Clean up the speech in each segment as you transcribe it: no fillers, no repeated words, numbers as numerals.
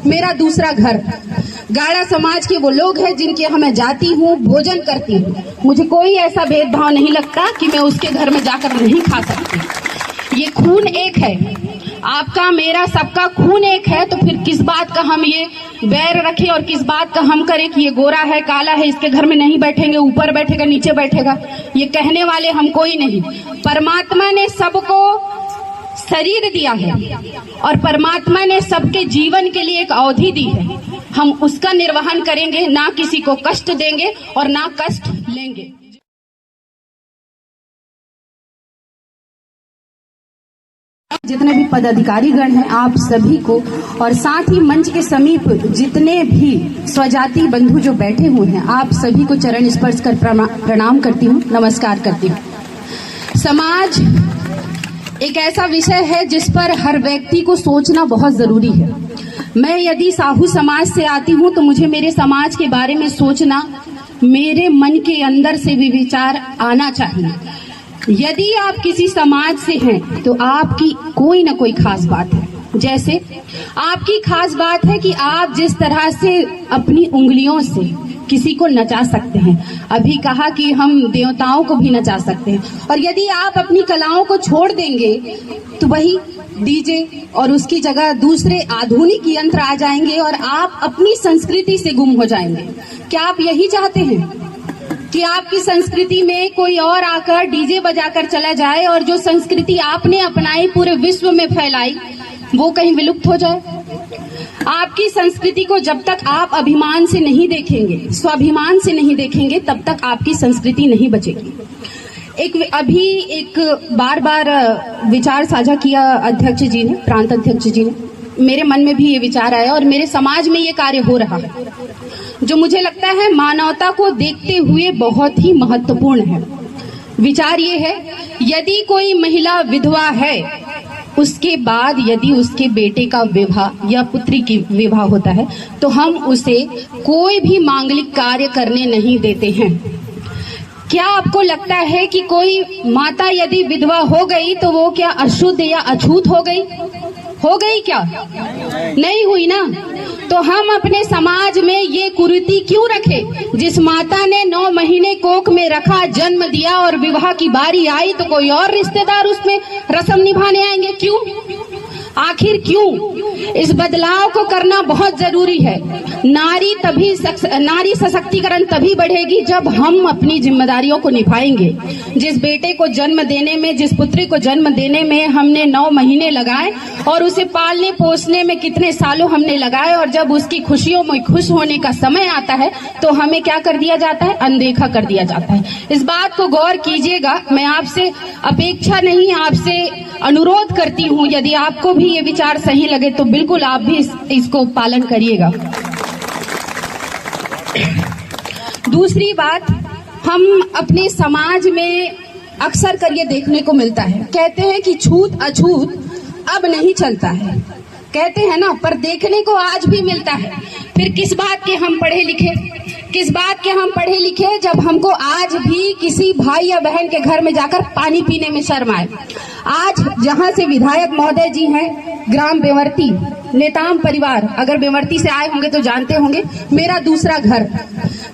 मेरा दूसरा घर। गाड़ा समाज के वो लोग हैं जिनके यहाँ मैं जाती हूँ, भोजन करती हूँ। मुझे कोई ऐसा भेदभाव नहीं लगता कि मैं उसके घर में जाकर नहीं खा सकती। ये खून एक है, आपका मेरा सबका खून एक है, तो फिर किस बात का हम ये बैर रखें और किस बात का हम करें कि ये गोरा है, काला है, इसके घर में नहीं बैठेंगे, ऊपर बैठेगा, नीचे बैठेगा। ये कहने वाले हम कोई नहीं। परमात्मा ने सबको शरीर दिया है और परमात्मा ने सबके जीवन के लिए एक अवधि दी है। हम उसका निर्वहन करेंगे, ना किसी को कष्ट देंगे और ना कष्ट लेंगे। जितने भी पदाधिकारी गण हैं आप सभी को, और साथ ही मंच के समीप जितने भी स्वजाति बंधु जो बैठे हुए हैं, आप सभी को चरण स्पर्श कर प्रणाम करती हूँ, नमस्कार करती हूँ। समाज एक ऐसा विषय है जिस पर हर व्यक्ति को सोचना बहुत जरूरी है। मैं यदि साहू समाज से आती हूँ तो मुझे मेरे समाज के बारे में सोचना, मेरे मन के अंदर से भी विचार आना चाहिए। यदि आप किसी समाज से हैं तो आपकी कोई ना कोई खास बात है। जैसे आपकी खास बात है कि आप जिस तरह से अपनी उंगलियों से किसी को नचा सकते हैं, अभी कहा कि हम देवताओं को भी नचा सकते हैं, और यदि आप अपनी कलाओं को छोड़ देंगे तो वही डीजे और उसकी जगह दूसरे आधुनिक यंत्र आ जाएंगे और आप अपनी संस्कृति से गुम हो जाएंगे। क्या आप यही चाहते हैं कि आपकी संस्कृति में कोई और आकर डीजे बजाकर चला जाए और जो संस्कृति आपने अपनाई, पूरे विश्व में फैलाई, वो कहीं विलुप्त हो जाए? आपकी संस्कृति को जब तक आप अभिमान से नहीं देखेंगे, स्वाभिमान से नहीं देखेंगे, तब तक आपकी संस्कृति नहीं बचेगी। एक बार विचार साझा किया अध्यक्ष जी ने, प्रांत अध्यक्ष जी ने। मेरे मन में भी ये विचार आया और मेरे समाज में ये कार्य हो रहा है, जो मुझे लगता है मानवता को देखते हुए बहुत ही महत्वपूर्ण है। विचार ये है, यदि कोई महिला विधवा है, उसके बाद यदि उसके बेटे का विवाह या पुत्री की विवाह होता है, तो हम उसे कोई भी मांगलिक कार्य करने नहीं देते हैं। क्या आपको लगता है कि कोई माता यदि विधवा हो गई तो वो क्या अशुद्ध या अछूत हो गई? हो गई क्या? नहीं हुई ना। तो हम अपने समाज में ये कुरीति क्यों रखें? जिस माता ने 9 महीने कोख में रखा, जन्म दिया और विवाह की बारी आई तो कोई और रिश्तेदार उसमें रस्म निभाने आएंगे? क्यों? आखिर क्यों? इस बदलाव को करना बहुत जरूरी है। नारी सशक्तिकरण तभी बढ़ेगी जब हम अपनी जिम्मेदारियों को निभाएंगे। जिस बेटे को जन्म देने में, जिस पुत्री को जन्म देने में हमने 9 महीने लगाए और उसे पालने पोसने में कितने सालों हमने लगाए, और जब उसकी खुशियों में खुश होने का समय आता है तो हमें क्या कर दिया जाता है? अनदेखा कर दिया जाता है। इस बात को गौर कीजिएगा। मैं आपसे अपेक्षा नहीं, आपसे अनुरोध करती हूँ, यदि आपको भी ये विचार सही लगे तो बिल्कुल आप भी इसको पालन करिएगा। दूसरी बात, हम अपने समाज में अक्सर कर ये देखने को मिलता है, कहते हैं कि छूत अछूत अब नहीं चलता है, कहते हैं ना, पर देखने को आज भी मिलता है। फिर किस बात के हम पढ़े लिखे? किस बात के हम पढ़े लिखे जब हमको आज भी किसी भाई या बहन के घर में जाकर पानी पीने में शर्म आए? आज जहां से विधायक महोदय जी हैं, ग्राम बेवर्ती, नेताम परिवार, अगर बेवर्ती से आए होंगे तो जानते होंगे, मेरा दूसरा घर।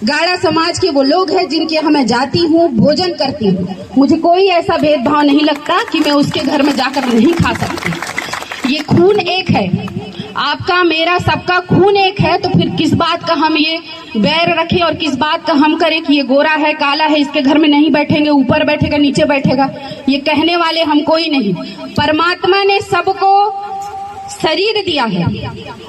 गाड़ा समाज के वो लोग हैं जिनके यहाँ मैं जाती हूँ, भोजन करती हूँ। मुझे कोई ऐसा भेदभाव नहीं लगता कि मैं उसके घर में जाकर नहीं खा सकती। ये खून एक है, आपका मेरा सबका खून एक है, तो फिर किस बात का हम ये बैर रखें और किस बात का हम करें कि ये गोरा है, काला है, इसके घर में नहीं बैठेंगे, ऊपर बैठेगा, नीचे बैठेगा। ये कहने वाले हम कोई नहीं। परमात्मा ने सबको शरीर दिया है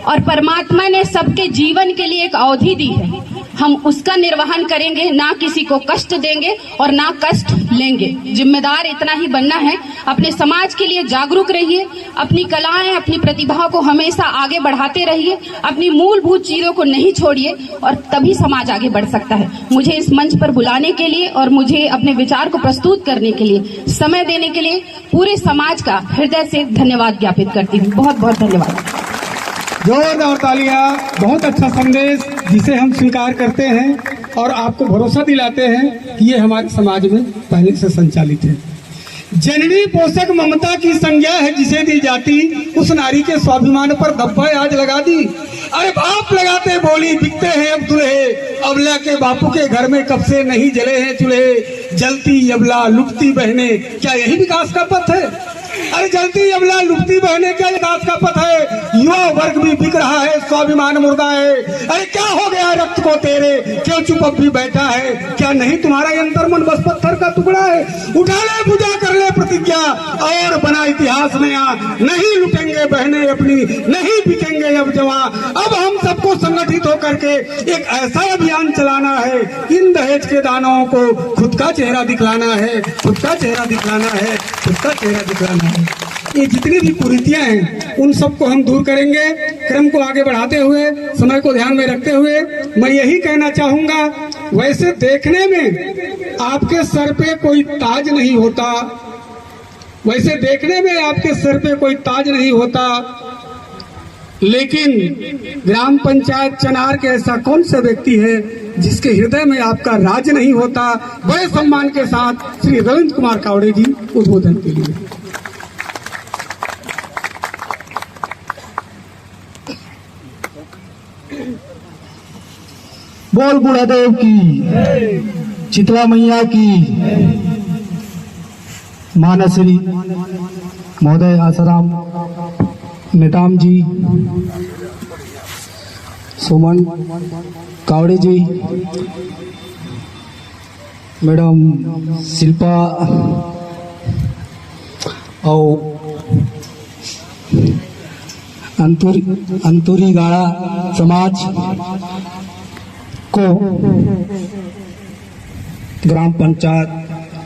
और परमात्मा ने सबके जीवन के लिए एक अवधि दी है। हम उसका निर्वहन करेंगे, ना किसी को कष्ट देंगे और ना कष्ट लेंगे। जिम्मेदार इतना ही बनना है। अपने समाज के लिए जागरूक रहिए, अपनी कलाएं, अपनी प्रतिभा को हमेशा आगे बढ़ाते रहिए, अपनी मूलभूत चीजों को नहीं छोड़िए, और तभी समाज आगे बढ़ सकता है। मुझे इस मंच पर बुलाने के लिए और मुझे अपने विचार को प्रस्तुत करने के लिए, समय देने के लिए पूरे समाज का हृदय से धन्यवाद ज्ञापित करती हूँ। बहुत बहुत धन्यवाद। जोरदार तालियां। बहुत अच्छा संदेश जिसे हम स्वीकार करते हैं और आपको भरोसा दिलाते हैं कि ये हमारे समाज में पहले से संचालित है। जननी पोषक ममता की संज्ञा है जिसे दी जाती, उस नारी के स्वाभिमान पर धब्बा आज लगा दी। अरे बाप लगाते बोली बिकते हैं अब दूल्हे, अबला के बापू के घर में कब से नहीं जले हैं चूल्हे। जलती अबला लुटती बहने, क्या यही विकास का पथ है? अरे जलती अबला लुटती बहने, क्या विकास का पथ है? युवा वर्ग भी बिक रहा है, स्वाभिमान मुर्दा है। अरे क्या हो गया रक्त को तेरे, क्यों चुप अब भी बैठा है? क्या नहीं तुम्हारा अंतर मन बस पत्थर का टुकड़ा है? उठा ले पूजा कर ले प्रतिज्ञा और बना इतिहास नया। नहीं लुटेंगे बहने अपनी, नहीं बिकेंगे अब जवां। अब हम सबको संगठित होकर के एक ऐसा अभियान चलाना है, इन दहेज के दानों को खुद का चेहरा दिखलाना है, खुद का चेहरा दिखलाना है, खुद का चेहरा दिखलाना है। ये जितनी भी कुरीतियां हैं उन सबको हम दूर करेंगे। क्रम को आगे बढ़ाते हुए, समय को ध्यान में रखते हुए मैं यही कहना चाहूंगा, वैसे देखने में आपके सर पे कोई ताज नहीं होता, वैसे देखने में आपके सर पे कोई ताज नहीं होता, लेकिन ग्राम पंचायत चनार के ऐसा कौन सा व्यक्ति है जिसके हृदय में आपका राज नहीं होता। बड़े सम्मान के साथ श्री रविंद्र कुमार कावड़े जी उद्बोधन के लिए। बोल बुढ़ादेव की, शीतला मैया की, मानसरी महोदय आसाराम नेताम जी, सुमन कावड़े जी, मैडम शिल्पा और अंतुरी गाड़ा समाज को ग्राम पंचायत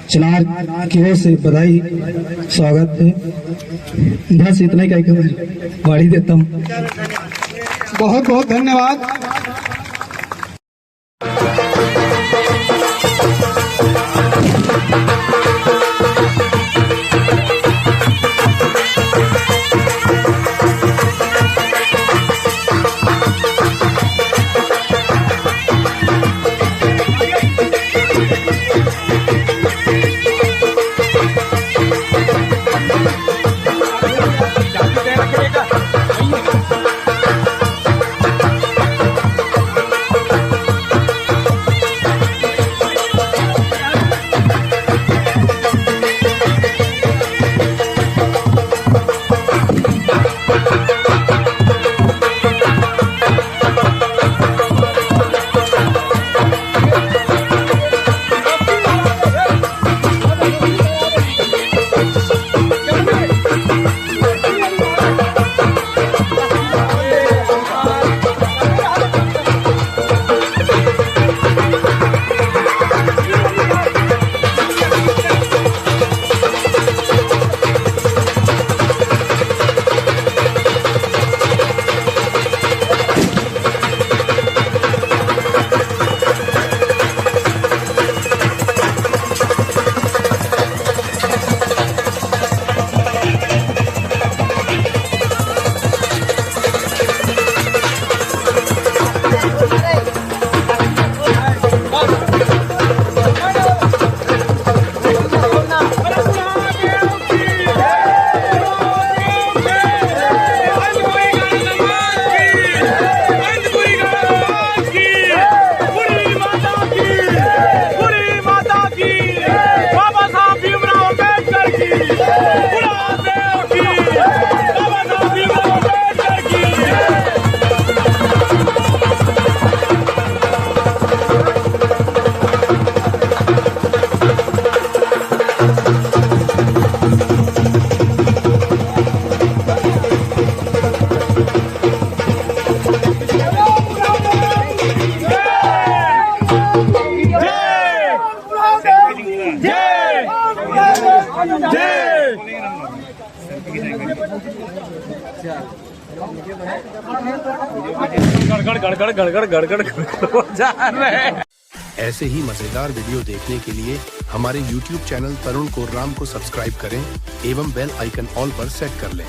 चनार की ओर से बधाई स्वागत है। बस इतना ही कह के बाड़ी देता हूँ। बहुत बहुत धन्यवाद। ऐसे ही मजेदार वीडियो देखने के लिए हमारे YouTube चैनल तरुण कोर्राम को सब्सक्राइब करें एवं बेल आइकन ऑल पर सेट कर लें।